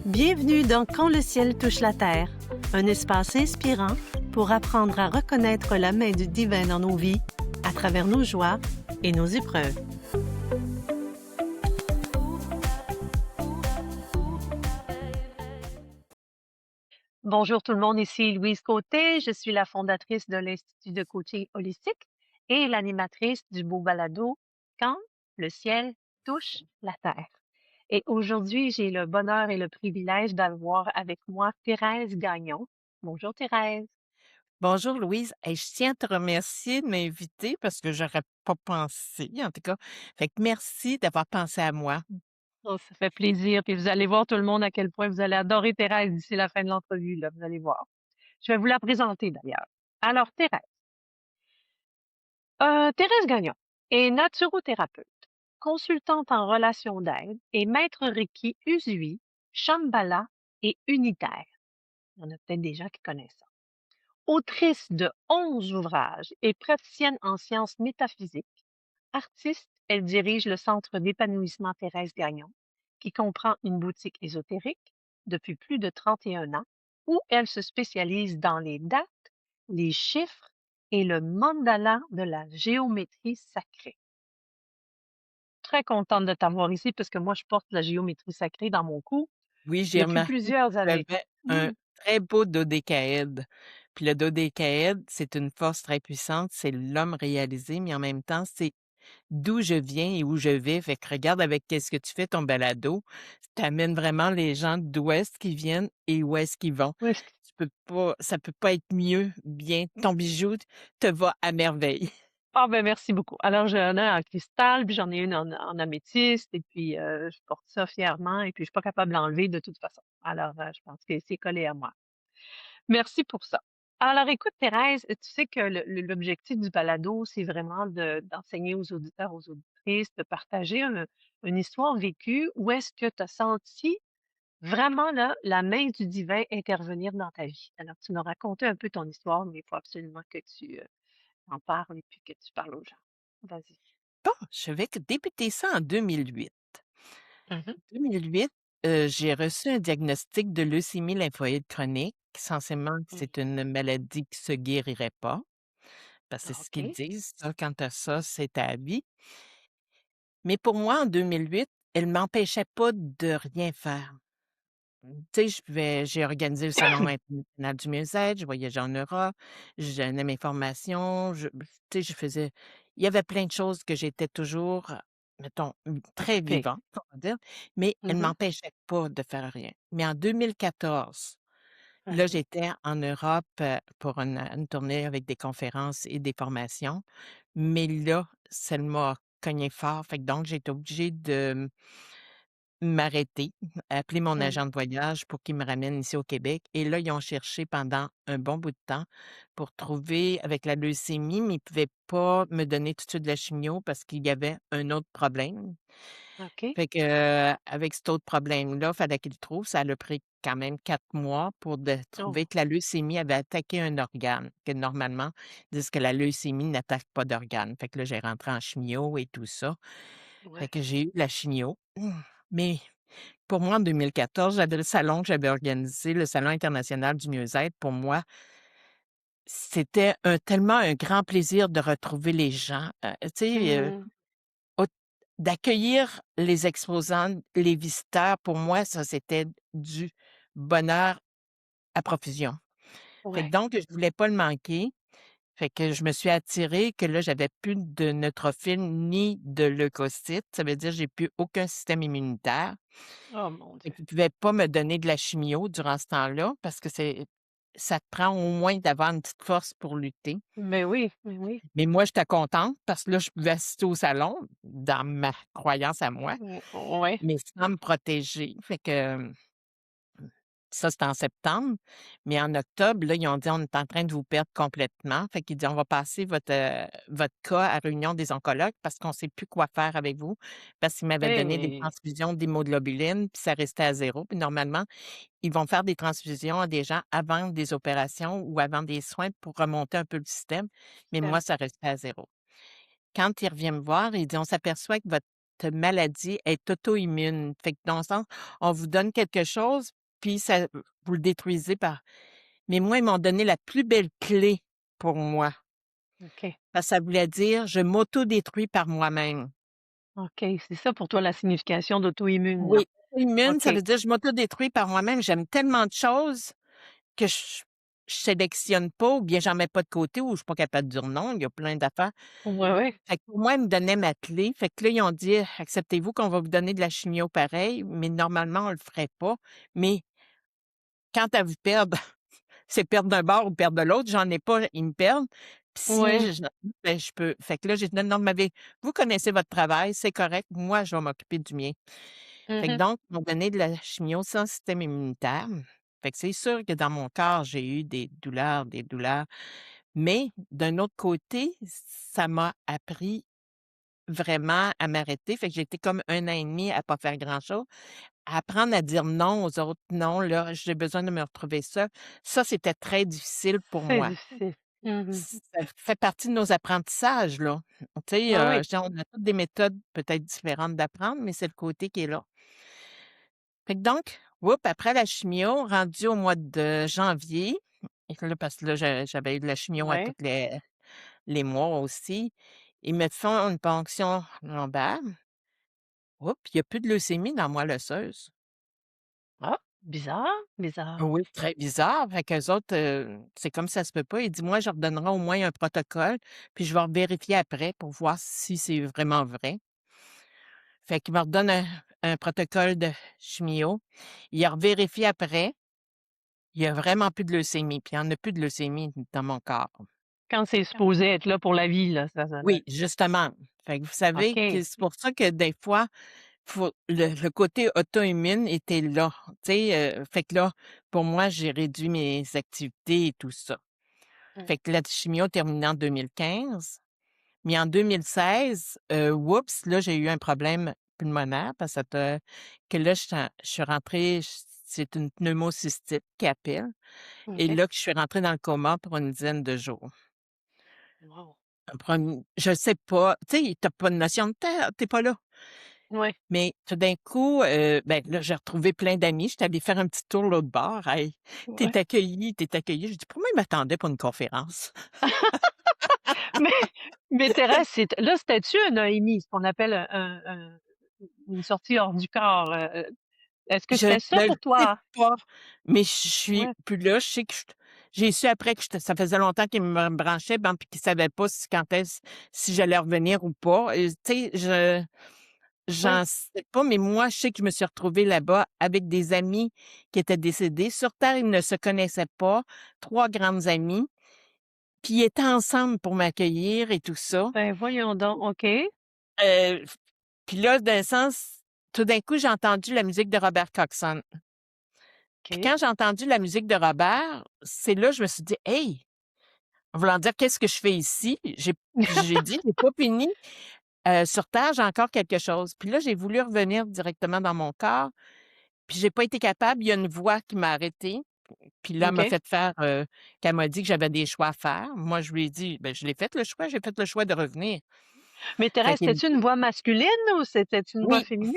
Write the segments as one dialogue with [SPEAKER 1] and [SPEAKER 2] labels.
[SPEAKER 1] Bienvenue dans Quand le ciel touche la terre, un espace inspirant pour apprendre à reconnaître la main du divin dans nos vies à travers nos joies et nos épreuves. Bonjour tout le monde, ici Louise Côté, je suis la fondatrice de l'Institut de coaching holistique et l'animatrice du beau balado Quand le ciel touche la terre. Et aujourd'hui, j'ai le bonheur et le privilège d'avoir avec moi Thérèse Gagnon. Bonjour Thérèse.
[SPEAKER 2] Bonjour Louise. Hey, je tiens à te remercier de m'inviter parce que j'aurais pas pensé, en tout cas. Fait que merci d'avoir pensé à moi.
[SPEAKER 1] Oh, ça fait plaisir. Puis vous allez voir tout le monde à quel point vous allez adorer Thérèse d'ici la fin de l'entrevue, là, vous allez voir. Je vais vous la présenter d'ailleurs. Alors Thérèse Gagnon est naturothérapeute, consultante en relations d'aide et maître Reiki Usui, Shambhala et unitaire. Il y en a peut-être des gens qui connaissent ça. Autrice de 11 ouvrages et praticienne en sciences métaphysiques, artiste, elle dirige le Centre d'épanouissement Thérèse Gagnon, qui comprend une boutique ésotérique depuis plus de 31 ans, où elle se spécialise dans les dates, les chiffres et le mandala de la géométrie sacrée. Très contente de t'avoir ici parce que moi, je porte la géométrie sacrée dans mon cou
[SPEAKER 2] Oui, j'ai
[SPEAKER 1] depuis
[SPEAKER 2] remarqué que
[SPEAKER 1] plusieurs
[SPEAKER 2] tu
[SPEAKER 1] années.
[SPEAKER 2] avais un
[SPEAKER 1] Mm.
[SPEAKER 2] très beau dodécaèdre. Puis le dodécaèdre, c'est une force très puissante, c'est l'homme réalisé, mais en même temps, c'est d'où je viens et où je vais. Fait que regarde avec qu'est-ce que tu fais ton balado, tu amènes vraiment les gens d'où est-ce qu'ils viennent et où est-ce qu'ils vont.
[SPEAKER 1] Oui,
[SPEAKER 2] Ça peut pas être mieux, bien. Ton bijou te va à merveille.
[SPEAKER 1] ah ben merci beaucoup. Alors j'en ai en cristal, puis j'en ai une en améthyste, et puis je porte ça fièrement, et puis je suis pas capable de l'enlever de toute façon. Alors je pense que c'est collé à moi. Merci pour ça. Alors écoute Thérèse, tu sais que l'objectif du balado, c'est vraiment d'enseigner aux auditeurs, aux auditrices, de partager une histoire vécue. Où est-ce que tu as senti vraiment là, la main du divin intervenir dans ta vie? Alors tu m'as raconté un peu ton histoire, mais il faut absolument que tu en parles et puis que tu parles aux gens. Vas-y.
[SPEAKER 2] Bon, je vais que débuter ça en 2008.
[SPEAKER 1] Mhm.
[SPEAKER 2] 2008, j'ai reçu un diagnostic de leucémie lymphoïde chronique. Censément,
[SPEAKER 1] Oui.
[SPEAKER 2] c'est une maladie qui se guérirait pas, parce que
[SPEAKER 1] Ah,
[SPEAKER 2] c'est ce qu'ils
[SPEAKER 1] OK.
[SPEAKER 2] disent, ça, quand tu ça, c'est ta vie. Mais pour moi, en 2008, elle m'empêchait pas de rien faire. Tu sais, j'ai organisé le Salon international du mieux-être, je voyageais en Europe, je donnais mes formations, tu sais, je faisais il y avait plein de choses que j'étais toujours, mettons, très
[SPEAKER 1] Occupée.
[SPEAKER 2] vivante, on va dire, mais elle ne
[SPEAKER 1] Mhm.
[SPEAKER 2] m'empêchait pas de faire rien. Mais en 2014, là,
[SPEAKER 1] Mhm.
[SPEAKER 2] j'étais en Europe, pour une tournée avec des conférences et des formations, mais là, ça m'a cogné fort, fait que donc j'ai été obligée de m'arrêter, appeler mon
[SPEAKER 1] Mhm.
[SPEAKER 2] agent de voyage pour qu'il me ramène ici au Québec et là, ils ont cherché pendant un bon bout de temps pour trouver avec la leucémie, mais ils pouvaient pas me donner tout de suite de la chimio parce qu'il y avait un autre problème.
[SPEAKER 1] OK.
[SPEAKER 2] Fait que, avec cet autre problème-là, il fallait qu'ils le trouvent. Ça l'a pris quand même 4 mois pour de trouver
[SPEAKER 1] Oh,
[SPEAKER 2] que la leucémie avait attaqué un organe, que normalement, ils disent que la leucémie n'attaque pas d'organe. Fait que là, j'ai rentré en chimio et tout ça. Fait
[SPEAKER 1] ouais.
[SPEAKER 2] que j'ai eu la chimio, mais pour moi, en 2014, j'avais le salon que j'avais organisé, le Salon international du mieux-être. Pour moi, c'était tellement un grand plaisir de retrouver les gens, tu sais,
[SPEAKER 1] Mhm.
[SPEAKER 2] aut d'accueillir les exposants, les visiteurs. Pour moi, ça, c'était du bonheur à profusion. Fait que
[SPEAKER 1] Ouais.
[SPEAKER 2] donc je voulais pas le manquer. Fait que je me suis attirée que là, j'avais plus de neutrophils ni de leucocytes. Ça veut dire j'ai plus aucun système immunitaire.
[SPEAKER 1] Oh mon
[SPEAKER 2] Fait
[SPEAKER 1] Dieu.
[SPEAKER 2] qu'ils pouvaient pas me donner de la chimio durant ce temps-là parce que ça te prend au moins d'avoir une petite force pour lutter.
[SPEAKER 1] Mais oui, mais oui.
[SPEAKER 2] Mais moi, j'étais contente parce que là, je pouvais assister au salon dans ma croyance à moi,
[SPEAKER 1] Ouais.
[SPEAKER 2] mais sans me protéger. Fait que ça, c'était en septembre, mais en octobre, là, ils ont dit: «On est en train de vous perdre complètement». Fait qu'ils dit: «On va passer votre cas à réunion des oncologues parce qu'on sait plus quoi faire avec vous». Parce qu'ils m'avaient donné des
[SPEAKER 1] Hey.
[SPEAKER 2] transfusions d'hémoglobine, puis ça restait à zéro. Puis normalement, ils vont faire des transfusions à des gens avant des opérations ou avant des soins pour remonter un peu le système, mais moi, ça restait à zéro. Quand il revient me voir, il dit: «On s'aperçoit que votre maladie est auto-immune. Fait que dans le sens, on vous donne quelque chose, puis ça vous le détruisez par mais moi, ils m'ont donné la plus belle clé pour moi,
[SPEAKER 1] OK.
[SPEAKER 2] parce que ça voulait dire: «Je m'auto-détruis par moi-même».
[SPEAKER 1] OK, c'est ça pour toi la signification d'auto-immune, là?
[SPEAKER 2] Oui, auto-immune, ça
[SPEAKER 1] OK.
[SPEAKER 2] veut dire je m'auto-détruis par moi-même. J'aime tellement de choses que je sélectionne pas ou bien j'en mets pas de côté ou je suis pas capable de dire non, il y a plein d'affaires.
[SPEAKER 1] Ouais, ouais.
[SPEAKER 2] Fait que pour moi, ils me donnaient ma clé. Fait que là, ils ont dit: «Acceptez-vous qu'on va vous donner de la chimio pareil, mais normalement, on le ferait pas. Mais quant à vous perdre, c'est perdre d'un bord ou perdre de l'autre, j'en ai pas, ils me perdent. Puis si
[SPEAKER 1] Ouais.
[SPEAKER 2] je peux». Fait que là, j'ai dit: «Non, non, vous connaissez votre travail, c'est correct, moi, je vais m'occuper du mien». Fait que
[SPEAKER 1] Mmh.
[SPEAKER 2] donc, ils m'ont donné de la chimio sans système immunitaire. Fait que c'est sûr que dans mon corps, j'ai eu des douleurs. Mais d'un autre côté, ça m'a appris vraiment à m'arrêter. Fait que j'ai été comme 1 an et demi à pas faire grand-chose, à apprendre à dire non aux autres. «Non, là, j'ai besoin de me retrouver seule». Ça, c'était très difficile pour
[SPEAKER 1] C'est
[SPEAKER 2] moi.
[SPEAKER 1] difficile. Mmh.
[SPEAKER 2] Ça fait partie de nos apprentissages, là. Tu sais,
[SPEAKER 1] Ouais, oui.
[SPEAKER 2] je dis on a toutes des méthodes peut-être différentes d'apprendre, mais c'est le côté qui est là. Fait que donc, oups, après la chimio, rendu au mois de janvier et que là, parce que là, j'avais eu de la chimio à tous
[SPEAKER 1] Ouais.
[SPEAKER 2] les mois aussi, ils me font une ponction lombaire. Oups, il y a plus de leucémie dans la moelle osseuse.
[SPEAKER 1] Ah! Bizarre, bizarre.
[SPEAKER 2] Oui, très bizarre. Fait qu'eux autres, c'est comme ça se peut pas. Il dit: «Moi, je leur donnerai au moins un protocole, puis je vais vérifier après pour voir si c'est vraiment vrai». Fait qu'il me redonne un protocole de chimio. Il revérifie après. Il y a vraiment plus de leucémie, puis il y en a plus de leucémie dans mon corps.
[SPEAKER 1] Quand c'est supposé être là pour la vie, là, ça
[SPEAKER 2] Oui, justement. Fait que vous savez que
[SPEAKER 1] OK.
[SPEAKER 2] c'est pour ça que des fois, faut le côté auto-immune était là, tu sais, fait que là, pour moi, j'ai réduit mes activités et tout ça.
[SPEAKER 1] Mmh.
[SPEAKER 2] Fait que la chimio terminée en 2015, mais en 2016, oups, là, j'ai eu un problème pulmonaire parce que là, je suis rentrée, c'est une pneumocystite qui appelle et
[SPEAKER 1] OK.
[SPEAKER 2] là que je suis rentrée dans le coma pour une dizaine de jours.
[SPEAKER 1] Wow.
[SPEAKER 2] Je sais pas, tu sais, tu pas de notion de temps, tu pas là.
[SPEAKER 1] Ouais.
[SPEAKER 2] Mais tout d'un coup, ben, là, j'ai retrouvé plein d'amis. J'étais allée faire un petit tour l'autre bord. «Hey, tu
[SPEAKER 1] Ouais.
[SPEAKER 2] es accueillie, tu es accueillie». Je dis: «Pourquoi ils m'attendaient pour une conférence?»
[SPEAKER 1] Mais mais Thérèse, là, c'était-tu un AMI, ce qu'on appelle une sortie hors du corps, est-ce que
[SPEAKER 2] Je
[SPEAKER 1] c'était ça
[SPEAKER 2] ne le
[SPEAKER 1] pour
[SPEAKER 2] sais
[SPEAKER 1] toi?
[SPEAKER 2] pas, mais je suis
[SPEAKER 1] Ouais,
[SPEAKER 2] plus là. Je sais que j'ai su après que ça faisait longtemps qu'ils me branchaient, ben, puis qu'ils savaient pas si j'allais revenir ou pas. Et tu sais,
[SPEAKER 1] ouais.
[SPEAKER 2] j'en sais pas, mais moi, je sais que je me suis retrouvée là-bas avec des amis qui étaient décédés. Sur terre, ils ne se connaissaient pas, 3 grandes amies, puis ils étaient ensemble pour m'accueillir et tout ça.
[SPEAKER 1] Ben, voyons donc, OK,
[SPEAKER 2] F Puis là, d'un sens, tout d'un coup, j'ai entendu la musique de Robert Coxon. Puis
[SPEAKER 1] OK,
[SPEAKER 2] quand j'ai entendu la musique de Robert, c'est là, je me suis dit: «Hey!» en voulant dire: «Qu'est-ce que je fais ici?» J'ai dit: «J'ai pas fini, sur terre, j'ai encore quelque chose». Puis là, j'ai voulu revenir directement dans mon corps, puis j'ai pas été capable. Il y a une voix qui m'a arrêtée, puis là, elle m'a
[SPEAKER 1] OK.
[SPEAKER 2] fait faire, qu'elle m'a dit que j'avais des choix à faire. Moi, je lui ai dit: «Ben, je l'ai fait le choix, j'ai fait le choix de revenir».
[SPEAKER 1] Mais
[SPEAKER 2] Fait
[SPEAKER 1] Thérèse,
[SPEAKER 2] qu'il
[SPEAKER 1] c'était-tu une voix masculine ou c'était une voix
[SPEAKER 2] oui,
[SPEAKER 1] féminine?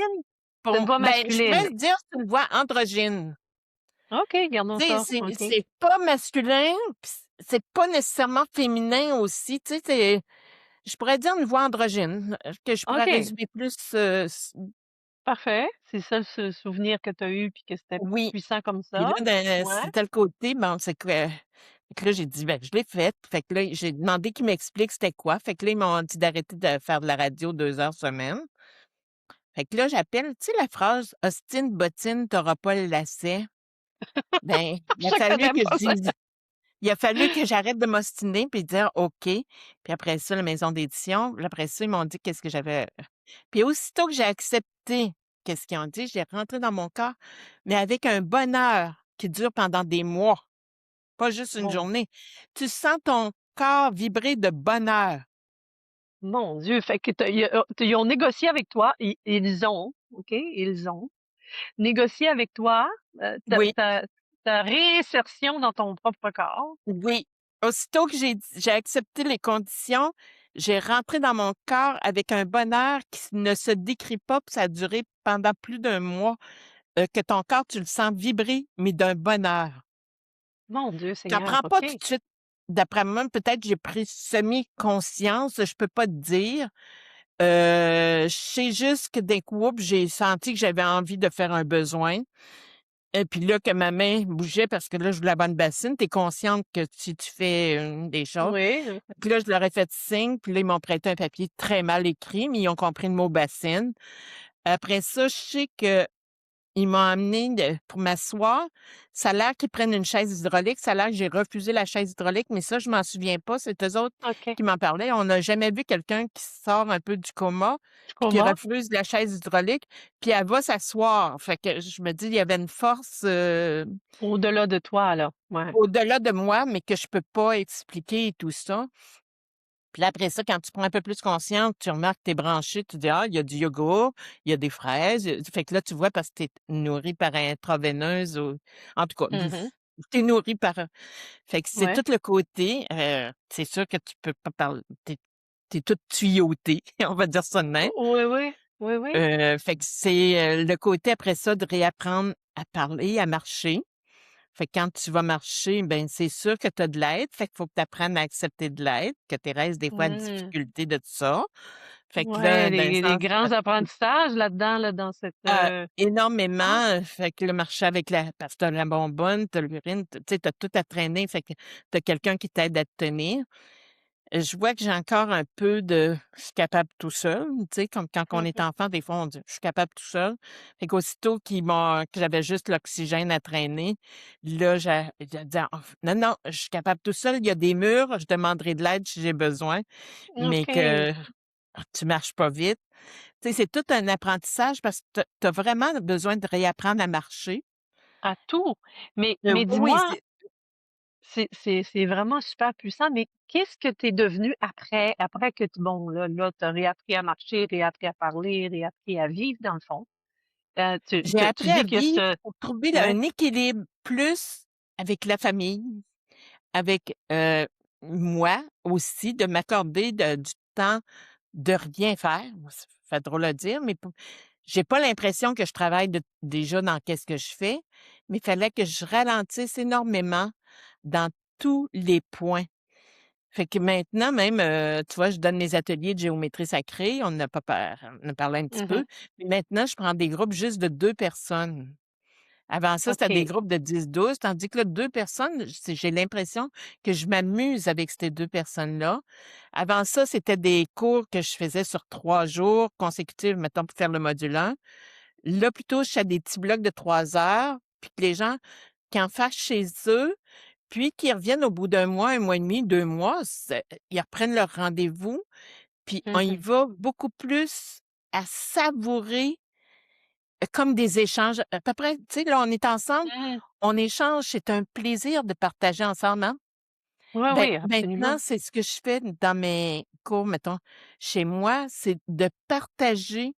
[SPEAKER 2] pour
[SPEAKER 1] C'était une voix
[SPEAKER 2] ben, je
[SPEAKER 1] masculine.
[SPEAKER 2] pourrais dire c'est une voix androgyne.
[SPEAKER 1] OK, gardons
[SPEAKER 2] Tu sais,
[SPEAKER 1] ça,
[SPEAKER 2] c'est
[SPEAKER 1] OK.
[SPEAKER 2] c'est pas masculin, puis c'est pas nécessairement féminin aussi, tu sais, je pourrais dire une voix androgyne, que je pourrais
[SPEAKER 1] OK,
[SPEAKER 2] résumer plus,
[SPEAKER 1] parfait. C'est ça le souvenir que tu as eu puis que c'était
[SPEAKER 2] oui.
[SPEAKER 1] puissant comme
[SPEAKER 2] Puis là,
[SPEAKER 1] ça? Ouais,
[SPEAKER 2] c'était le côté, bon, c'est que fait que là, j'ai dit: «Ben, je l'ai faite». Fait que là, j'ai demandé qu'ils m'expliquent c'était quoi. Fait que là, ils m'ont dit d'arrêter de faire de la radio 2 heures semaine. Fait que là, j'appelle, tu sais la phrase: «Ostine, bottine, tu pas le lacet». Ben, il a
[SPEAKER 1] je
[SPEAKER 2] fallu
[SPEAKER 1] connais
[SPEAKER 2] que je
[SPEAKER 1] pas ça.
[SPEAKER 2] dise il a fallu que j'arrête de m'ostiner puis dire: «OK». Puis après ça, la maison d'édition, puis après ça, ils m'ont dit qu'est-ce que j'avais puis aussitôt que j'ai accepté qu'est-ce qu'ils ont dit, j'ai rentré dans mon corps, mais avec un bonheur qui dure pendant des mois, pas juste une
[SPEAKER 1] Mon
[SPEAKER 2] journée. Tu sens ton corps vibrer de bonheur.
[SPEAKER 1] mon Dieu, fait que ils ont négocié avec toi, ils ont, OK, ils ont négocié avec toi,
[SPEAKER 2] Oui,
[SPEAKER 1] ta réinsertion dans ton propre corps.
[SPEAKER 2] oui. Aussitôt que j'ai accepté les conditions, j'ai rentré dans mon corps avec un bonheur qui ne se décrit pas, puis ça a duré pendant plus d'un mois, que ton corps, tu le sens vibrer, mais d'un bonheur.
[SPEAKER 1] Mon Dieu
[SPEAKER 2] Tu en
[SPEAKER 1] Seigneur,
[SPEAKER 2] prends pas tout
[SPEAKER 1] OK.
[SPEAKER 2] de suite. D'après moi, peut-être j'ai pris semi-conscience, je peux pas te dire. Je sais juste que d'un coup, oups, j'ai senti que j'avais envie de faire un besoin. Et puis là, que ma main bougeait parce que là, je voulais la bonne bassine. Tu es consciente que si tu fais, des choses.
[SPEAKER 1] Oui,
[SPEAKER 2] Puis là, je leur ai fait signe, puis là, ils m'ont prêté un papier très mal écrit, mais ils ont compris le mot bassine. Après ça, je sais que ils m'ont amené pour m'asseoir. Ça a l'air qu'ils prennent une chaise hydraulique. Ça a l'air que j'ai refusé la chaise hydraulique, mais ça, je m'en souviens pas. C'est eux autres
[SPEAKER 1] OK.
[SPEAKER 2] qui m'en parlaient. On n'a jamais vu quelqu'un qui sort un peu du coma,
[SPEAKER 1] Je
[SPEAKER 2] puis qui
[SPEAKER 1] comprends.
[SPEAKER 2] refuse la chaise hydraulique, puis elle va s'asseoir. Fait que je me dis, il y avait une force,
[SPEAKER 1] Au-delà de toi, là. Ouais.
[SPEAKER 2] au-delà de moi, mais que je peux pas expliquer et tout ça. Puis là, après ça, quand tu prends un peu plus conscience, tu remarques que tu es branché, tu dis: «Ah, il y a du yogourt, il y a des fraises». Fait que là, tu vois parce que tu es nourri par intraveineuse ou en tout cas,
[SPEAKER 1] Mmh.
[SPEAKER 2] tu es nourri par, fait que c'est
[SPEAKER 1] Ouais.
[SPEAKER 2] tout le côté, c'est sûr que tu peux pas parler, tu es toute tuyautée, on va dire ça de même.
[SPEAKER 1] Oui, oui. Oui, oui.
[SPEAKER 2] Fait que c'est, le côté après ça de réapprendre à parler, à marcher. Fait que quand tu vas marcher, ben, c'est sûr que tu as de l'aide, fait qu'il faut que tu apprennes à accepter de l'aide, que tu restes des fois en
[SPEAKER 1] Mmh.
[SPEAKER 2] difficulté de tout ça. Fait que
[SPEAKER 1] Ouais,
[SPEAKER 2] là, dans le
[SPEAKER 1] des
[SPEAKER 2] sens,
[SPEAKER 1] grands apprentissages là-dedans, là, dans cette, ah!
[SPEAKER 2] énormément, fait que le marcher avec la parce que tu as la bonbonne, tu as l'urine, tu sais, tu as tout à traîner, fait que tu as quelqu'un qui t'aide à te tenir. Je vois que j'ai encore un peu de je suis capable tout seul, tu sais, comme quand on est
[SPEAKER 1] Mmh.
[SPEAKER 2] enfant, des fois, on dit: «Je suis capable tout seul». Fait qu'aussitôt que j'avais juste l'oxygène à traîner, là, j'ai dit: «Ah, non, non, je suis capable tout seul, il y a des murs, je demanderai de l'aide si j'ai besoin, mais
[SPEAKER 1] OK.
[SPEAKER 2] que tu marches pas vite». Tu sais, c'est tout un apprentissage parce que tu as vraiment besoin de réapprendre à marcher.
[SPEAKER 1] À tout. Mais
[SPEAKER 2] Oui,
[SPEAKER 1] dis-moi, c'est vraiment super puissant, mais qu'est-ce que tu es devenu après que tu bon, là, tu as réappris à marcher, réappris à parler, réappris à vivre dans le fond?
[SPEAKER 2] j'ai
[SPEAKER 1] Tu
[SPEAKER 2] appris à
[SPEAKER 1] dis que
[SPEAKER 2] vivre
[SPEAKER 1] ce
[SPEAKER 2] pour trouver
[SPEAKER 1] ouais.
[SPEAKER 2] un équilibre plus avec la famille. Avec, moi aussi, de m'accorder du temps de rien faire. Ça fait drôle à dire, mais j'ai pas l'impression que je travaille déjà dans qu'est-ce que je fais, mais il fallait que je ralentisse énormément dans tous les points. Fait que maintenant même, tu vois, je donne mes ateliers de géométrie sacrée, on en a parlé un petit peu,
[SPEAKER 1] Mmh.
[SPEAKER 2] mais maintenant je prends des groupes juste de 2 personnes. Avant ça, c'était des
[SPEAKER 1] OK.
[SPEAKER 2] groupes de 10-12, tandis que là, 2 personnes, j'ai l'impression que je m'amuse avec ces 2 personnes-là. Avant ça, c'était des cours que je faisais sur 3 jours consécutifs, mettons, pour faire le module 1. Là, plutôt, je fais des petits blocs de 3 heures, puis que les gens qui en fassent chez eux, puis qui reviennent au bout d'un mois et demi, 2 mois, ils reprennent leur rendez-vous, puis on y
[SPEAKER 1] Mmh.
[SPEAKER 2] va beaucoup plus à savourer comme des échanges, à peu près, tu sais, là, on est ensemble,
[SPEAKER 1] Mmh.
[SPEAKER 2] on échange, c'est un plaisir de partager ensemble, hein.
[SPEAKER 1] Ouais,
[SPEAKER 2] Ben,
[SPEAKER 1] oui,
[SPEAKER 2] maintenant,
[SPEAKER 1] absolument.
[SPEAKER 2] c'est ce que je fais dans mes cours, mettons, chez moi, c'est de partager,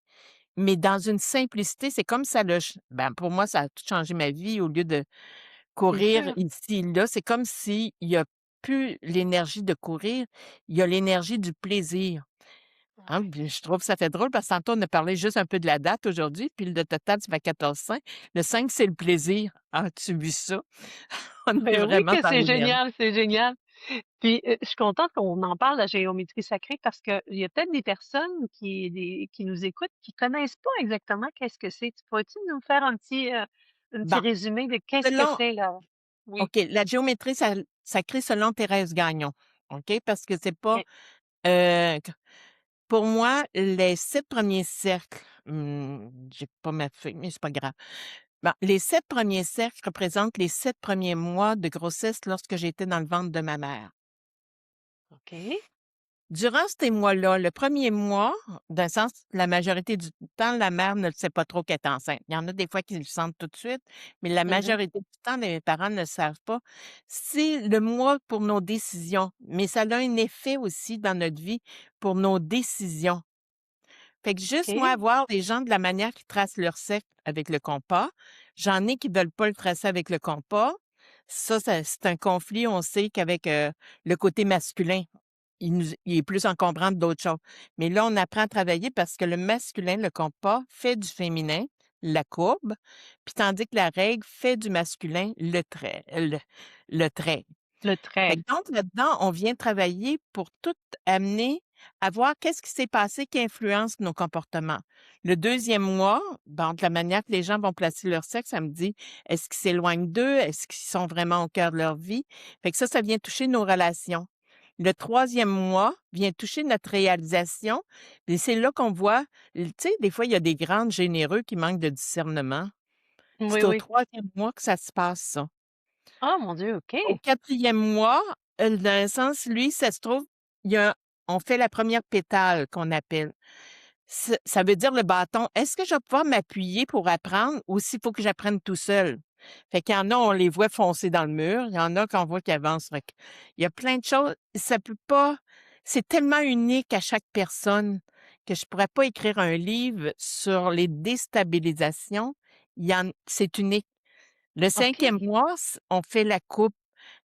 [SPEAKER 2] mais dans une simplicité. C'est comme ça pour moi, ça a tout changé ma vie au lieu de
[SPEAKER 1] C'est
[SPEAKER 2] courir
[SPEAKER 1] sûr.
[SPEAKER 2] ici, là. C'est comme s'il y a plus l'énergie de courir, il y a l'énergie du plaisir. Hein,
[SPEAKER 1] Ouais.
[SPEAKER 2] puis je trouve que ça fait drôle parce que tantôt, on a parlé juste un peu de la date aujourd'hui, puis le total, ça fait 14-5. Le 5, c'est le plaisir. As-tu vu ça? On est
[SPEAKER 1] Ben oui
[SPEAKER 2] vraiment
[SPEAKER 1] que
[SPEAKER 2] dans
[SPEAKER 1] c'est
[SPEAKER 2] l'énergie.
[SPEAKER 1] génial, c'est génial. Puis, je suis contente qu'on en parle, la géométrie sacrée, parce qu'il y a peut-être des personnes qui nous écoutent, qui connaissent pas exactement qu'est-ce que c'est. Tu pourrais-tu nous faire un petit
[SPEAKER 2] Bon,
[SPEAKER 1] résumé de qu'est-ce que
[SPEAKER 2] selon
[SPEAKER 1] c'est là? Oui.
[SPEAKER 2] OK, la géométrie sacrée selon Thérèse Gagnon, OK? Parce que c'est pas,
[SPEAKER 1] OK.
[SPEAKER 2] q pour moi, les 7 premiers cercles, j'ai pas ma feuille, mais c'est pas grave. Bon, les 7 premiers cercles représentent les 7 premiers mois de grossesse lorsque j'étais dans le ventre de ma mère.
[SPEAKER 1] OK.
[SPEAKER 2] Durant ces mois-là, le premier mois, d'un sens, la majorité du temps, la mère ne le sait pas trop qu'elle est enceinte. Il y en a des fois qui le sentent tout de suite, mais la
[SPEAKER 1] Mmh.
[SPEAKER 2] majorité du temps, les parents ne le savent pas. C'est le mois pour nos décisions, mais ça a un effet aussi dans notre vie pour nos décisions. Fait que juste moi,
[SPEAKER 1] OK.
[SPEAKER 2] voir les gens de la manière qu'ils tracent leur cercle avec le compas, j'en ai qui veulent pas le tracer avec le compas. Ça c'est un conflit, on sait qu'avec, le côté masculin. il est plus encombrant que d'autres choses. Mais là, on apprend à travailler parce que le masculin, le compas, fait du féminin, la courbe, puis tandis que la règle fait du masculin, le trait.
[SPEAKER 1] Le
[SPEAKER 2] Fait que
[SPEAKER 1] trait.
[SPEAKER 2] donc là-dedans, on vient travailler pour tout amener à voir qu'est-ce qui s'est passé qui influence nos comportements. Le deuxième mois, bon, de la manière que les gens vont placer leur sexe, ça me dit, est-ce qu'ils s'éloignent d'eux? Est-ce qu'ils sont vraiment au cœur de leur vie? Fait que ça vient toucher nos relations. Le troisième mois vient toucher notre réalisation et c'est là qu'on voit, tu sais, des fois, il y a des grands généreux qui manquent de discernement.
[SPEAKER 1] Oui,
[SPEAKER 2] C'est au
[SPEAKER 1] oui.
[SPEAKER 2] troisième mois que ça se passe, ça.
[SPEAKER 1] Ah mon Dieu, OK.
[SPEAKER 2] Au quatrième mois, dans un sens, lui, ça se trouve, il y a on fait la première pétale qu'on appelle. Ça veut dire le bâton. Est-ce que je vais pouvoir m'appuyer pour apprendre ou s'il faut que j'apprenne tout seul? Fait qu'il y en a, on les voit foncer dans le mur. Il y en a qu'on voit qui avancent. Fait il y a plein de choses. Ça peut pas c'est tellement unique à chaque personne que je pourrais pas écrire un livre sur les déstabilisations. C'est unique. Le cinquième
[SPEAKER 1] OK.
[SPEAKER 2] mois, on fait la coupe.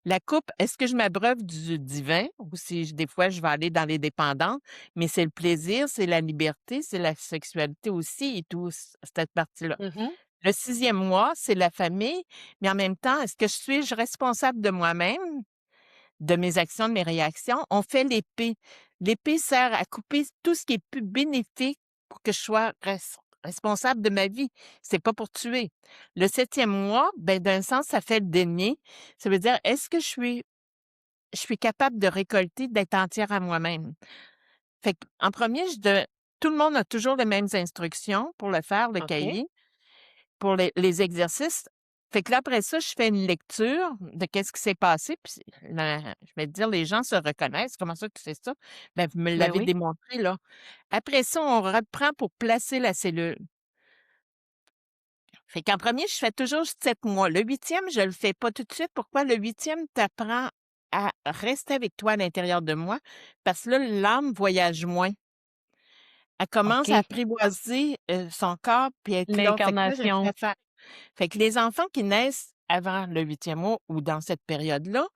[SPEAKER 2] La coupe, est-ce que je m'abreuve du divin ou si des fois je vais aller dans les dépendances, mais c'est le plaisir, c'est la liberté, c'est la sexualité aussi et tout, cette partie-là.
[SPEAKER 1] Mmh.
[SPEAKER 2] Le sixième mois, c'est la famille, mais en même temps, est-ce que suis-je responsable de moi-même, de mes actions, de mes réactions? On fait l'épée. L'épée sert à couper tout ce qui est plus bénéfique pour que je sois responsable de ma vie. C'est pas pour tuer. Le septième mois, ben, d'un sens, ça fait le denier. Ça veut dire, est-ce que je suis capable de récolter, d'être entière à moi-même? Fait qu'en premier, tout le monde a toujours les mêmes instructions pour le faire, le
[SPEAKER 1] OK.
[SPEAKER 2] cahier, pour les exercices. Fait que là, après ça, je fais une lecture de qu'est-ce qui s'est passé, puis je vais te dire, les gens se reconnaissent. «Comment ça tu sais ça?» «Ben, vous me
[SPEAKER 1] Ben
[SPEAKER 2] l'avez
[SPEAKER 1] oui.
[SPEAKER 2] démontré, là». Après ça, on reprend pour placer la cellule. Fait qu'en premier, je fais toujours 7 mois. Le huitième, je le fais pas tout de suite. Pourquoi? Le huitième t'apprend à rester avec toi à l'intérieur de moi, parce que là, l'âme voyage moins. Elle commence à
[SPEAKER 1] OK.
[SPEAKER 2] apprivoiser, son corps puis être là. Fait que là, je le
[SPEAKER 1] L'incarnation.
[SPEAKER 2] fais faire. Fait que les enfants qui naissent avant le huitième mois ou dans cette période-là,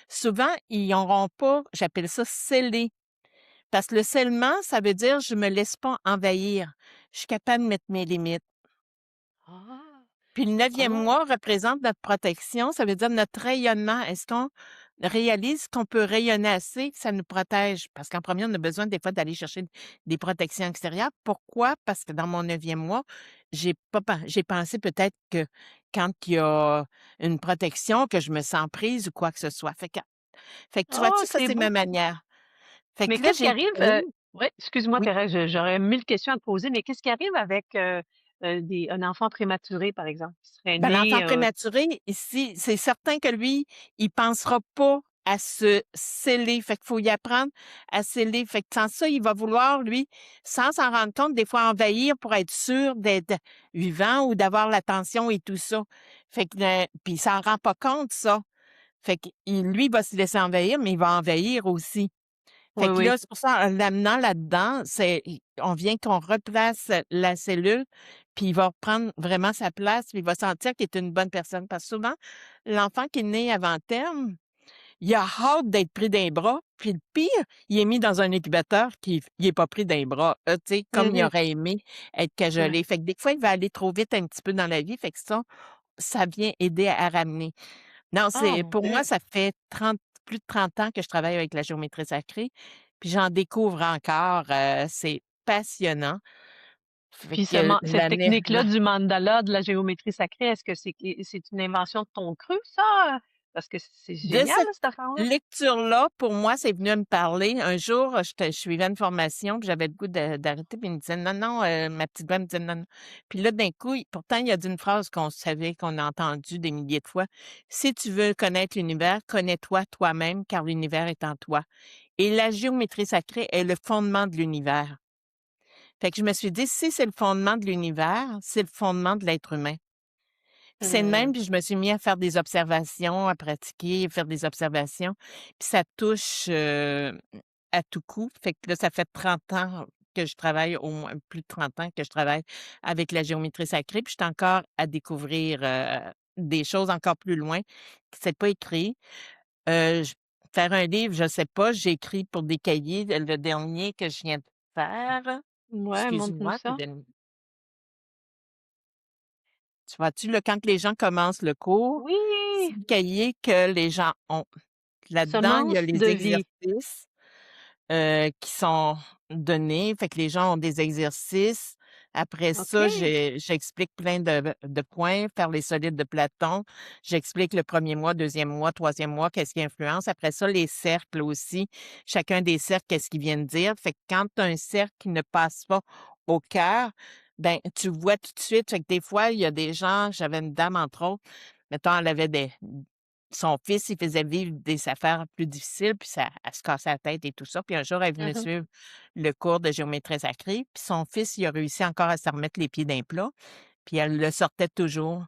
[SPEAKER 2] souvent, ils n'auront pas, j'appelle ça «scellé». Parce que le scellement, ça veut dire je me laisse pas envahir. Je suis capable de mettre mes limites.
[SPEAKER 1] Ah!
[SPEAKER 2] Puis le neuvième
[SPEAKER 1] Ah!
[SPEAKER 2] mois représente notre protection, ça veut dire notre rayonnement. Est-ce qu'on réalise qu'on peut rayonner assez que ça nous protège? Parce qu'en premier, on a besoin des fois d'aller chercher des protections extérieures. Pourquoi? Parce que dans mon neuvième mois, j'ai pensé peut-être que quand il y a une protection, que je me sens prise ou quoi que ce soit. Fait que tu
[SPEAKER 1] Oh,
[SPEAKER 2] vois-tu, ça,
[SPEAKER 1] c'est
[SPEAKER 2] c'est ma
[SPEAKER 1] beau!
[SPEAKER 2] manière. Fait
[SPEAKER 1] Mais
[SPEAKER 2] que là,
[SPEAKER 1] qu'est-ce qui
[SPEAKER 2] j'ai
[SPEAKER 1] arrive,
[SPEAKER 2] créé
[SPEAKER 1] ouais, excuse-moi
[SPEAKER 2] oui.
[SPEAKER 1] Thérèse, j'aurais 1000 questions à te poser, mais qu'est-ce qui arrive avec, des un enfant prématuré, par exemple, qui serait
[SPEAKER 2] Ben, l'enfant
[SPEAKER 1] né,
[SPEAKER 2] prématuré, ici, c'est certain que lui, il pensera pas à se sceller. Fait qu'il faut y apprendre à sceller. Fait que sans ça, il va vouloir, lui, sans s'en rendre compte, des fois envahir pour être sûr d'être vivant ou d'avoir l'attention et tout ça. Fait que, puis il s'en rend pas compte, ça. Fait que lui, il va se laisser envahir, mais il va envahir aussi. Fait
[SPEAKER 1] oui,
[SPEAKER 2] que
[SPEAKER 1] oui.
[SPEAKER 2] là, c'est pour ça, en l'amenant là-dedans, on vient qu'on replace la cellule, puis il va reprendre vraiment sa place, puis il va sentir qu'il est une bonne personne. Parce que souvent, l'enfant qui est né avant terme, il a hâte d'être pris d'un bras, puis le pire, il est mis dans un incubateur qui il est pas pris d'un bras, tu sais, comme il
[SPEAKER 1] Mmh.
[SPEAKER 2] aurait aimé être
[SPEAKER 1] Ouais.
[SPEAKER 2] cajolé. Fait que des fois, il va aller trop vite un petit peu dans la vie, fait que ça vient aider à ramener. Non,
[SPEAKER 1] Oh
[SPEAKER 2] c'est
[SPEAKER 1] mon
[SPEAKER 2] pour moi,
[SPEAKER 1] Dieu!
[SPEAKER 2] ça fait plus de 30 ans que je travaille avec la géométrie sacrée, puis j'en découvre encore, c'est passionnant. Fait
[SPEAKER 1] Puis
[SPEAKER 2] que
[SPEAKER 1] cette
[SPEAKER 2] l'année
[SPEAKER 1] technique-là du mandala, de la géométrie sacrée, est-ce que c'est une invention de ton cru, ça? Parce que c'est
[SPEAKER 2] de
[SPEAKER 1] génial,
[SPEAKER 2] cette
[SPEAKER 1] là, cette affaire-là.
[SPEAKER 2] lecture-là, pour moi, c'est venu à me parler. Un jour, je suivais une formation, puis j'avais le goût d'arrêter, puis il me disait: «Non, non», ma petite voix me disait: «Non, non». Puis là, d'un coup, pourtant, il a dit une phrase qu'on savait, qu'on a entendue des milliers de fois: «Si tu veux connaître l'univers, connais-toi toi-même, car l'univers est en toi». Et la géométrie sacrée est le fondement de l'univers. Fait que je me suis dit: «Si c'est le fondement de l'univers, c'est le fondement de l'être humain». Puis c'est de même,
[SPEAKER 1] Mmh.
[SPEAKER 2] puis je me suis mis à faire des observations, à pratiquer, faire des observations, puis ça touche, à tout coup. Fait que là, ça fait 30 ans que je travaille, au moins plus de 30 ans que je travaille avec la géométrie sacrée, puis je suis encore à découvrir, des choses encore plus loin. C'est pas écrit. Faire un livre, je sais pas, j'ai écrit pour des cahiers, le dernier que je viens de faire.
[SPEAKER 1] Ouais, montre-nous
[SPEAKER 2] Excuse-moi, le
[SPEAKER 1] ça.
[SPEAKER 2] dernier tu vois-tu, là, quand les gens commencent le cours, c'est
[SPEAKER 1] Oui!
[SPEAKER 2] le cahier que les gens ont. Là-dedans, il y a
[SPEAKER 1] Semence de
[SPEAKER 2] les
[SPEAKER 1] vie.
[SPEAKER 2] exercices qui sont donnés. Fait que les gens ont des exercices. Après ça,
[SPEAKER 1] OK.
[SPEAKER 2] j'explique plein de points, faire les solides de Platon. J'explique le premier mois, deuxième mois, troisième mois, qu'est-ce qui influence. Après ça, les cercles aussi. Chacun des cercles, qu'est-ce qu'ils viennent dire. Fait que quand tu as un cercle qui ne passe pas au cœur, ben tu vois tout de suite. Fait que des fois, il y a des gens, j'avais une dame, entre autres, mettons, elle avait son fils, il faisait vivre des affaires plus difficiles, puis ça elle se cassait la tête et tout ça. Puis un jour, elle est venue
[SPEAKER 1] Mmh.
[SPEAKER 2] suivre le cours de géométrie sacrée, puis son fils, il a réussi encore à se remettre les pieds d'un plat, puis elle le sortait toujours.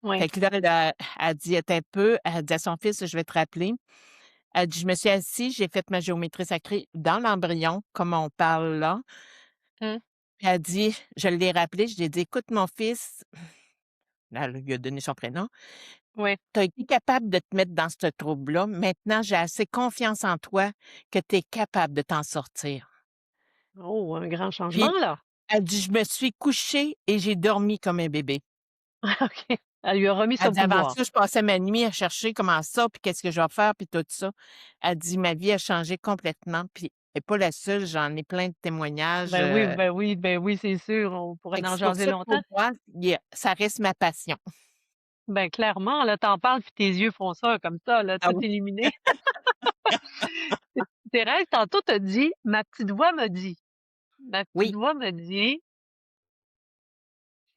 [SPEAKER 1] Oui.
[SPEAKER 2] Fait que là, elle dit: «Attends un peu», elle dit à son fils: «Je vais te rappeler». Elle dit: «Je me suis assise, j'ai fait ma géométrie sacrée dans l'embryon, comme on parle là».
[SPEAKER 1] Mmh.
[SPEAKER 2] Puis elle dit je l'ai rappelé, je lui ai dit: «Écoute mon fils», là, elle lui a donné son prénom.
[SPEAKER 1] Oui.
[SPEAKER 2] Tu as été capable de te mettre dans ce trouble-là. Maintenant, j'ai assez confiance en toi que tu es capable de t'en sortir.
[SPEAKER 1] Oh, un grand changement
[SPEAKER 2] Puis,
[SPEAKER 1] là.
[SPEAKER 2] elle dit: «Je me suis couchée et j'ai dormi comme un bébé».
[SPEAKER 1] OK. Elle lui a remis
[SPEAKER 2] Elle
[SPEAKER 1] son
[SPEAKER 2] dit: «Avant
[SPEAKER 1] pouvoir.
[SPEAKER 2] ça, je passais ma nuit à chercher comment ça, puis qu'est-ce que je vais faire, puis tout ça». Elle dit: «Ma vie a changé complètement». Puis elle est pas la seule, j'en ai plein de témoignages,
[SPEAKER 1] Ben oui, ben oui, ben oui, c'est sûr, on pourrait
[SPEAKER 2] fait que
[SPEAKER 1] en
[SPEAKER 2] c'est pour
[SPEAKER 1] jaser
[SPEAKER 2] ça que
[SPEAKER 1] longtemps.
[SPEAKER 2] pour moi, ça reste ma passion.
[SPEAKER 1] Ben clairement, là, tu en parles puis tes yeux font ça comme ça, là,
[SPEAKER 2] Ah
[SPEAKER 1] tout
[SPEAKER 2] oui?
[SPEAKER 1] illuminé. Thérèse, tantôt tu as dit: «Ma petite voix me dit». Ma petite
[SPEAKER 2] Oui.
[SPEAKER 1] voix me dit,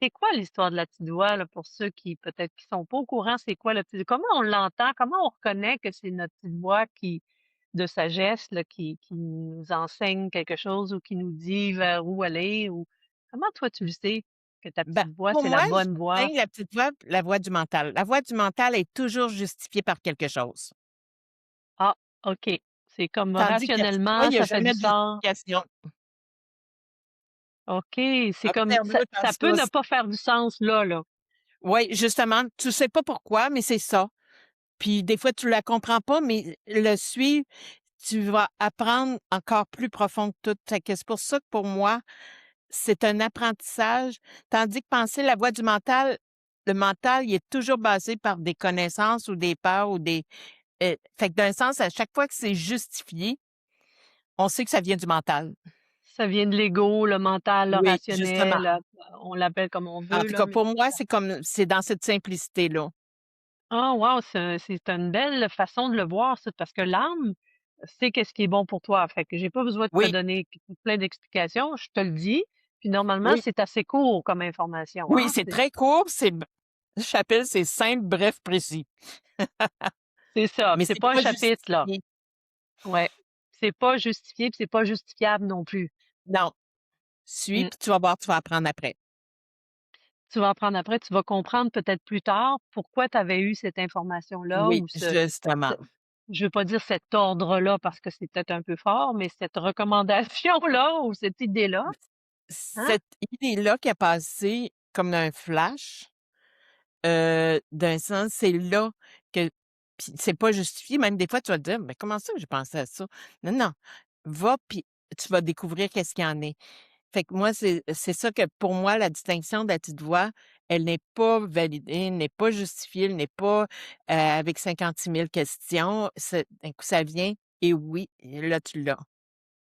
[SPEAKER 1] c'est quoi l'histoire de la petite voix, là, pour ceux qui peut-être qui sont pas au courant, c'est quoi la petite comment on l'entend? Comment on reconnaît que c'est notre petite voix qui de sagesse, là, qui nous enseigne quelque chose ou qui nous dit vers où aller ou comment toi tu le sais que ta
[SPEAKER 2] Ben,
[SPEAKER 1] petite voix,
[SPEAKER 2] pour
[SPEAKER 1] c'est la
[SPEAKER 2] moi, je
[SPEAKER 1] bonne voix?
[SPEAKER 2] distingue la petite voix, la voix du mental. La voix du mental est toujours justifiée par quelque chose.
[SPEAKER 1] Ah, OK. C'est comme
[SPEAKER 2] Tandis que la petite voix,
[SPEAKER 1] rationnellement,
[SPEAKER 2] il y a
[SPEAKER 1] ça fait du
[SPEAKER 2] jamais de
[SPEAKER 1] sens.
[SPEAKER 2] justification.
[SPEAKER 1] OK, c'est comme
[SPEAKER 2] Observe-le comme
[SPEAKER 1] ça peut
[SPEAKER 2] ça.
[SPEAKER 1] ne pas faire du sens là, là.
[SPEAKER 2] Oui, justement, tu sais pas pourquoi, mais c'est ça. Puis des fois, tu la comprends pas, mais le suivre, tu vas apprendre encore plus profond que tout. Fait que c'est pour ça que pour moi, c'est un apprentissage, tandis que penser la voix du mental, le mental, il est toujours basé par des connaissances ou des peurs ou des fait que d'un sens, à chaque fois que c'est justifié, on sait que ça vient du mental.
[SPEAKER 1] Ça vient de l'ego, le mental, le
[SPEAKER 2] Oui, justement.
[SPEAKER 1] rationnel, on l'appelle comme on
[SPEAKER 2] En
[SPEAKER 1] veut
[SPEAKER 2] tout
[SPEAKER 1] là,
[SPEAKER 2] cas,
[SPEAKER 1] mais
[SPEAKER 2] pour moi, c'est dans cette simplicité-là.
[SPEAKER 1] ah wow, c'est une belle façon de le voir ça, parce que l'âme sait qu'est-ce qui est bon pour toi. Fait que j'ai pas besoin de te
[SPEAKER 2] Oui,
[SPEAKER 1] donner plein d'explications, je te le dis, puis normalement,
[SPEAKER 2] oui,
[SPEAKER 1] c'est assez court comme information,
[SPEAKER 2] oui,
[SPEAKER 1] hein?
[SPEAKER 2] c'est très court, j'appelle c'est simple, bref, précis.
[SPEAKER 1] C'est ça, puis
[SPEAKER 2] Mais
[SPEAKER 1] c'est
[SPEAKER 2] c'est
[SPEAKER 1] pas un
[SPEAKER 2] pas
[SPEAKER 1] chapitre là.
[SPEAKER 2] justifié.
[SPEAKER 1] Ouais. C'est pas justifié, puis c'est pas justifiable non plus.
[SPEAKER 2] Non, suis,
[SPEAKER 1] Mmh.
[SPEAKER 2] puis tu vas voir, tu vas apprendre après.
[SPEAKER 1] Tu vas apprendre après, tu vas comprendre peut-être plus tard pourquoi tu avais eu cette information-là
[SPEAKER 2] Oui,
[SPEAKER 1] ou ce
[SPEAKER 2] justement.
[SPEAKER 1] je veux pas dire cet ordre-là parce que c'est peut-être un peu fort, mais cette recommandation-là ou cette idée-là, hein?
[SPEAKER 2] Cette idée-là qui a passé comme un flash, d'un sens, c'est là que puis c'est pas justifié, même des fois, tu vas te dire: «Mais comment ça j'ai pensé à ça?» Non, non, va puis tu vas découvrir qu'est-ce qu'il y en est. Fait que moi, c'est ça que pour moi, la distinction de la petite voix, elle n'est pas validée, n'est pas justifiée, elle n'est pas, avec 56 000 questions. D'un coup, ça vient et oui, et là, tu l'as.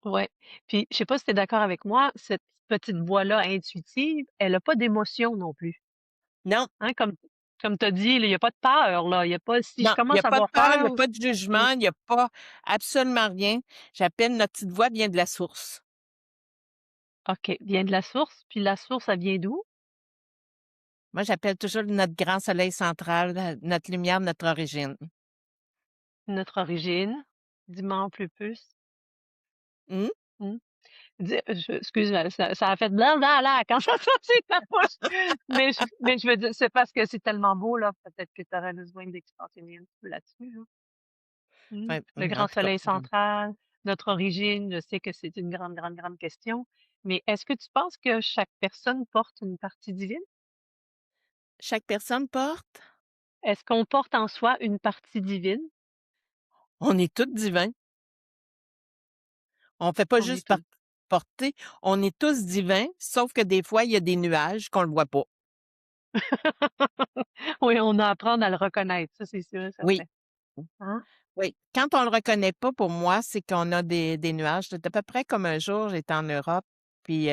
[SPEAKER 1] Ouais. Puis je sais pas si tu es d'accord avec moi, cette petite voix-là intuitive, elle a pas d'émotion non plus,
[SPEAKER 2] Non,
[SPEAKER 1] hein? Comme tu as dit, il y a pas de peur là, il y a pas si je
[SPEAKER 2] non, il y a
[SPEAKER 1] commence à
[SPEAKER 2] pas de
[SPEAKER 1] avoir
[SPEAKER 2] peur, il y a
[SPEAKER 1] peur
[SPEAKER 2] pas de
[SPEAKER 1] mmh,
[SPEAKER 2] jugement, il y a pas absolument rien. J'appelle notre petite voix vient de la source.
[SPEAKER 1] OK, vient de la source, puis la source, elle vient d'où?
[SPEAKER 2] Moi, j'appelle toujours notre grand soleil central, notre lumière, notre origine.
[SPEAKER 1] Notre origine. Dis-moi en plus.
[SPEAKER 2] Mmh?
[SPEAKER 1] Mmh. Excuse-moi, ça a fait bla quand ça a sorti de ta bouche. Mais je veux dire, c'est parce que c'est tellement beau, là, peut-être que tu aurais besoin d'expansionner un petit peu là-dessus, là. Mmh.
[SPEAKER 2] Ouais,
[SPEAKER 1] Le
[SPEAKER 2] en
[SPEAKER 1] grand
[SPEAKER 2] tout cas,
[SPEAKER 1] soleil central, notre origine, je sais que c'est une grande, grande, grande question. Mais est-ce que tu penses que chaque personne porte une partie divine?
[SPEAKER 2] chaque personne porte
[SPEAKER 1] Est-ce qu'on porte en soi une partie divine?
[SPEAKER 2] On est tous divins. On fait pas
[SPEAKER 1] On est
[SPEAKER 2] juste par
[SPEAKER 1] tous
[SPEAKER 2] porter, on est tous divins, sauf que des fois, il y a des nuages qu'on le voit pas.
[SPEAKER 1] oui, on a à apprendre à le reconnaître, ça, c'est sûr et
[SPEAKER 2] Oui.
[SPEAKER 1] certain. Hein?
[SPEAKER 2] Oui, quand on le reconnaît pas, pour moi, c'est qu'on a des nuages. C'est à peu près comme un jour, j'étais en Europe, puis,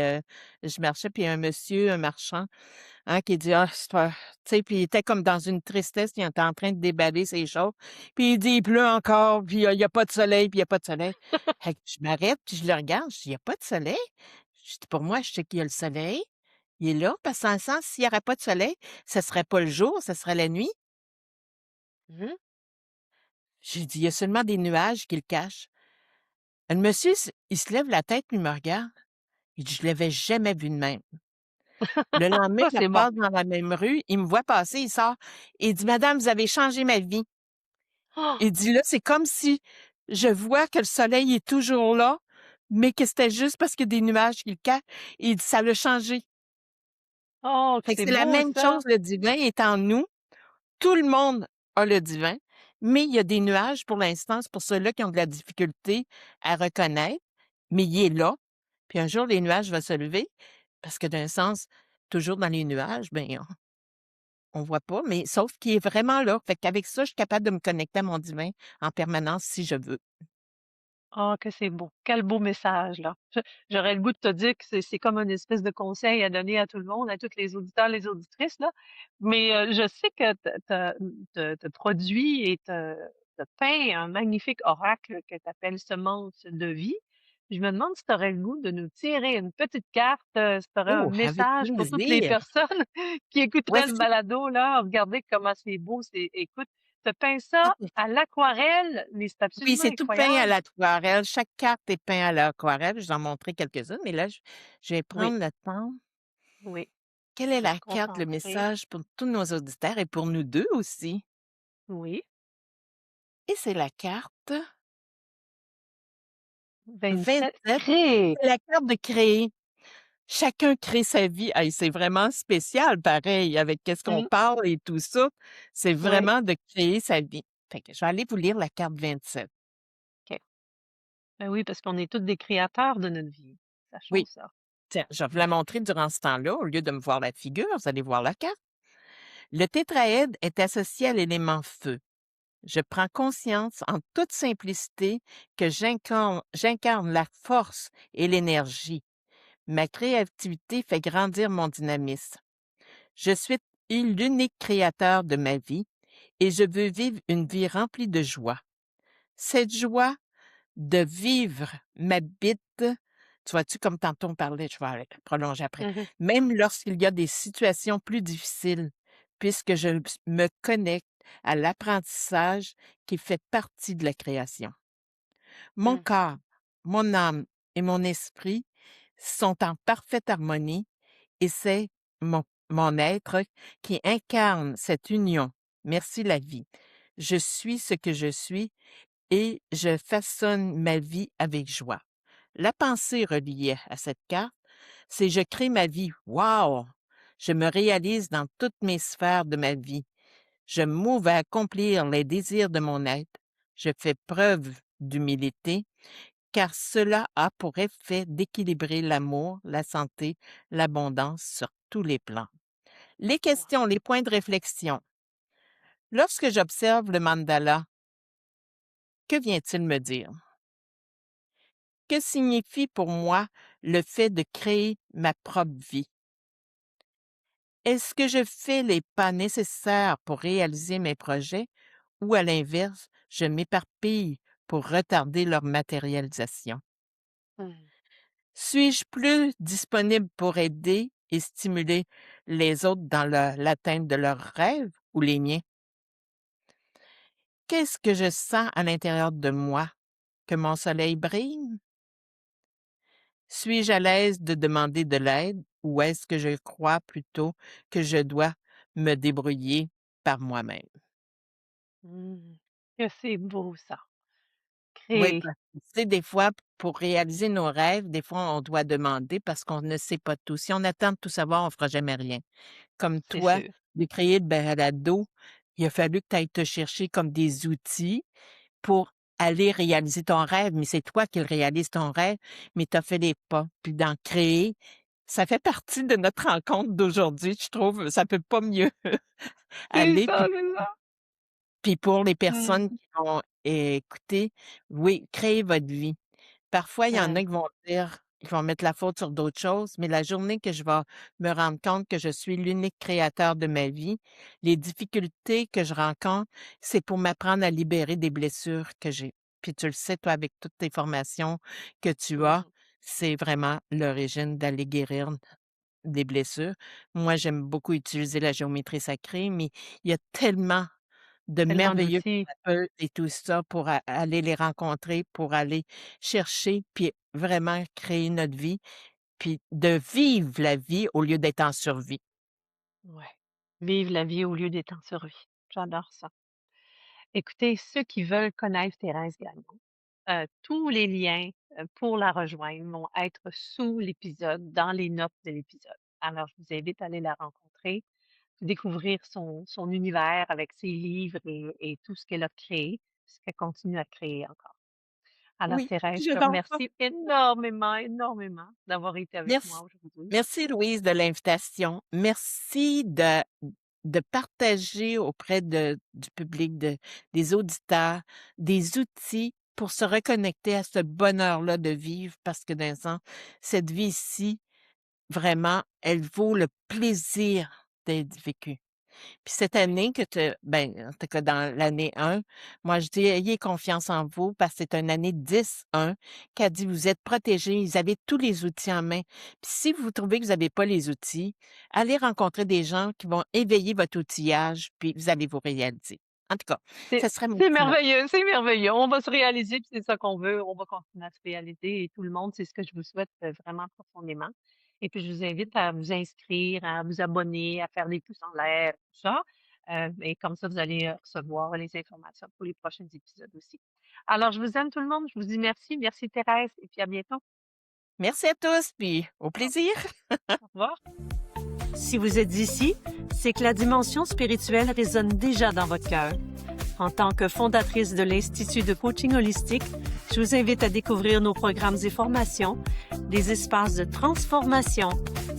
[SPEAKER 2] je marchais, puis un monsieur, un marchand, hein, qui dit: «Ah, c'est pas» tu sais, puis il était comme dans une tristesse, il était en train de déballer ses choses, puis il dit: «Il pleut encore, puis il y a pas de soleil, puis il y a pas de soleil». Fait que je m'arrête, puis je le regarde, je dis: «Il y a pas de soleil?» Je dis: «Pour moi, je sais qu'il y a le soleil, il est là, parce que dans le sens, s'il y aurait pas de soleil, ce serait pas le jour, ce serait la nuit».
[SPEAKER 1] Mmh.
[SPEAKER 2] J'ai dit: «Il y a seulement des nuages qui le cachent». Le monsieur, il se lève la tête puis il me regarde. Il dit: «Je l'avais jamais vu de même». Le lendemain,
[SPEAKER 1] Ça,
[SPEAKER 2] je
[SPEAKER 1] c'est bon.
[SPEAKER 2] passe dans la même rue, il me voit passer, il sort, il dit: «Madame, vous avez changé ma vie».
[SPEAKER 1] Oh!
[SPEAKER 2] Il dit: «Là, c'est comme si je vois que le soleil est toujours là, mais que c'était juste parce qu'il y a des nuages qui le cachent». Il dit: «Ça l'a changé».
[SPEAKER 1] Oh, que
[SPEAKER 2] Fait que
[SPEAKER 1] c'est
[SPEAKER 2] c'est la
[SPEAKER 1] beau
[SPEAKER 2] même chose,
[SPEAKER 1] ça!
[SPEAKER 2] le divin est en nous. Tout le monde a le divin, mais il y a des nuages pour l'instant, c'est pour ceux-là qui ont de la difficulté à reconnaître, mais il est là. Puis un jour, les nuages vont se lever parce que d'un sens, toujours dans les nuages, ben, on voit pas, mais sauf qu'il est vraiment là. Fait qu'avec ça, je suis capable de me connecter à mon divin en permanence si je veux.
[SPEAKER 1] Ah, que c'est beau. Quel beau message, là. J'aurais le goût de te dire que c'est comme une espèce de conseil à donner à tout le monde, à tous les auditeurs, les auditrices, là. Mais, je sais que tu produis et tu peins un magnifique oracle que tu appelles «Semence de vie». Je me demande si tu aurais le goût de nous tirer une petite carte, si tu aurais un
[SPEAKER 2] Oh, avec
[SPEAKER 1] message pour toutes les
[SPEAKER 2] plaisir!
[SPEAKER 1] personnes qui écouteraient le
[SPEAKER 2] Voici
[SPEAKER 1] balado, là. Regardez comment c'est beau, c'est écoute, tu peins ça
[SPEAKER 2] OK.
[SPEAKER 1] à l'aquarelle, mais c'est
[SPEAKER 2] Oui,
[SPEAKER 1] absolument
[SPEAKER 2] c'est tout peint à
[SPEAKER 1] incroyable.
[SPEAKER 2] l'aquarelle. Chaque carte est peint à l'aquarelle. Je vais en montrer quelques-unes, mais là, je vais
[SPEAKER 1] Oui,
[SPEAKER 2] prendre le temps.
[SPEAKER 1] oui,
[SPEAKER 2] Quelle est
[SPEAKER 1] de se
[SPEAKER 2] la carte, le
[SPEAKER 1] concentrer.
[SPEAKER 2] message pour tous nos auditeurs et pour nous 2 aussi?
[SPEAKER 1] Oui,
[SPEAKER 2] Et c'est la carte
[SPEAKER 1] 27,
[SPEAKER 2] 27.
[SPEAKER 1] créer.
[SPEAKER 2] C'est la carte de créer. Chacun crée sa vie. Hey, c'est vraiment spécial pareil avec qu'est-ce qu'on
[SPEAKER 1] Mmh,
[SPEAKER 2] parle et tout ça. C'est
[SPEAKER 1] oui,
[SPEAKER 2] vraiment de créer sa vie. Fait que je vais aller vous lire la carte 27.
[SPEAKER 1] OK. Ben oui, parce qu'on est tous des créateurs de notre vie. Sachons
[SPEAKER 2] Oui,
[SPEAKER 1] ça.
[SPEAKER 2] tiens, je vais vous la montrer durant ce temps-là. Au lieu de me voir la figure, vous allez voir la carte. Le tétraèdre est associé à l'élément feu. Je prends conscience en toute simplicité que j'incarne la force et l'énergie. Ma créativité fait grandir mon dynamisme. Je suis l'unique créateur de ma vie et je veux vivre une vie remplie de joie. Cette joie de vivre m'habite, tu vois-tu, comme tantôt on parlait, je vais prolonger après,
[SPEAKER 1] Mmh.
[SPEAKER 2] même lorsqu'il y a des situations plus difficiles, puisque je me connecte à l'apprentissage qui fait partie de la création. Mon
[SPEAKER 1] Mmh.
[SPEAKER 2] corps, mon âme et mon esprit sont en parfaite harmonie et c'est mon être qui incarne cette union. Merci la vie. Je suis ce que je suis et je façonne ma vie avec joie. La pensée reliée à cette carte, c'est je crée ma vie. Wow! Je me réalise dans toutes mes sphères de ma vie. Je m'ouvre à accomplir les désirs de mon être. Je fais preuve d'humilité car cela a pour effet d'équilibrer l'amour, la santé, l'abondance sur tous les plans. Les questions, les points de réflexion. Lorsque j'observe le mandala, que vient-il me dire? Que signifie pour moi le fait de créer ma propre vie? Est-ce que je fais les pas nécessaires pour réaliser mes projets ou à l'inverse, je m'éparpille pour retarder leur matérialisation?
[SPEAKER 1] Mmh.
[SPEAKER 2] Suis-je plus disponible pour aider et stimuler les autres dans l'atteinte de leurs rêves ou les miens? Qu'est-ce que je sens à l'intérieur de moi? Que mon soleil brille? Suis-je à l'aise de demander de l'aide ou est-ce que je crois plutôt que je dois me débrouiller par moi-même?
[SPEAKER 1] Mmh. Que c'est beau ça.
[SPEAKER 2] Oui,
[SPEAKER 1] Créer,
[SPEAKER 2] parce que tu sais, des fois, pour réaliser nos rêves, des fois, on doit demander parce qu'on ne sait pas tout. Si on attend de tout savoir, on ne fera jamais rien. Comme
[SPEAKER 1] c'est
[SPEAKER 2] toi,
[SPEAKER 1] sûr.
[SPEAKER 2] de créer le balado, il a fallu que tu ailles te chercher comme des outils pour aller réaliser ton rêve, mais c'est toi qui le réalises ton rêve, mais tu as fait les pas. Puis d'en créer, ça fait partie de notre rencontre d'aujourd'hui, je trouve. Ça peut pas mieux
[SPEAKER 1] C'est
[SPEAKER 2] aller.
[SPEAKER 1] ça,
[SPEAKER 2] Puis
[SPEAKER 1] c'est ça.
[SPEAKER 2] puis pour les
[SPEAKER 1] Mmh.
[SPEAKER 2] personnes qui vont écouter, oui, créez votre vie. Parfois, il y en a
[SPEAKER 1] Ouais.
[SPEAKER 2] qui vont dire ils vont mettre la faute sur d'autres choses, mais la journée que je vais me rendre compte que je suis l'unique créateur de ma vie, les difficultés que je rencontre, c'est pour m'apprendre à libérer des blessures que j'ai. Puis tu le sais, toi, avec toutes tes formations que tu as,
[SPEAKER 1] Mmh.
[SPEAKER 2] c'est vraiment l'origine d'aller guérir des blessures. Moi, j'aime beaucoup utiliser la géométrie sacrée, mais il y a tellement de
[SPEAKER 1] Tellement
[SPEAKER 2] merveilleux
[SPEAKER 1] d'outils.
[SPEAKER 2] thérapeutes et tout ça pour aller les rencontrer, pour aller chercher, puis vraiment créer notre vie, puis de vivre la vie au lieu d'être en survie.
[SPEAKER 1] Ouais. Vivre la vie au lieu d'être en survie. J'adore ça. Écoutez, ceux qui veulent connaître Thérèse Gagnon, tous les liens, pour la rejoindre vont être sous l'épisode, dans les notes de l'épisode. Alors, je vous invite à aller la rencontrer, découvrir son univers avec ses livres et tout ce qu'elle a créé, ce qu'elle continue à créer encore. Alors,
[SPEAKER 2] Oui,
[SPEAKER 1] Thérèse, je te
[SPEAKER 2] j'adore ça.
[SPEAKER 1] remercie énormément, énormément d'avoir été avec moi
[SPEAKER 2] Merci.
[SPEAKER 1] aujourd'hui.
[SPEAKER 2] Merci Louise de l'invitation. Merci de partager auprès du public, des auditeurs, des outils pour se reconnecter à ce bonheur-là de vivre parce que dans le sens, cette vie-ci, vraiment, elle vaut le plaisir d'être vécue. Puis cette
[SPEAKER 1] Oui.
[SPEAKER 2] année que ben, en tout cas dans l'année 1, moi je dis: «Ayez confiance en vous» parce que c'est une année 10-1 qui a dit: «Vous êtes protégés, vous avez tous les outils en main». Puis si vous trouvez que vous avez pas les outils, allez rencontrer des gens qui vont éveiller votre outillage, puis vous allez vous réaliser. En tout cas,
[SPEAKER 1] C'est
[SPEAKER 2] ce serait mon
[SPEAKER 1] c'est
[SPEAKER 2] petit mot.
[SPEAKER 1] merveilleux, c'est merveilleux. On va se réaliser, puis c'est ça qu'on veut. On va continuer à se réaliser et tout le monde, c'est ce que je vous souhaite, vraiment profondément. Et puis je vous invite à vous inscrire, à vous abonner, à faire des pouces en l'air, tout ça. Et comme ça, vous allez, recevoir les informations pour les prochains épisodes aussi. Alors je vous aime tout le monde, je vous dis merci. Merci Thérèse et puis à bientôt.
[SPEAKER 2] Merci à tous, puis au
[SPEAKER 1] Au
[SPEAKER 2] plaisir.
[SPEAKER 1] au revoir. Si vous êtes ici, c'est que la dimension spirituelle résonne déjà dans votre cœur. En tant que fondatrice de l'Institut de coaching holistique, je vous invite à découvrir nos programmes et formations, des espaces de transformation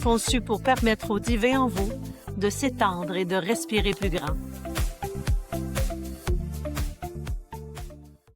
[SPEAKER 1] conçus pour permettre au divin en vous de s'étendre et de respirer plus grand.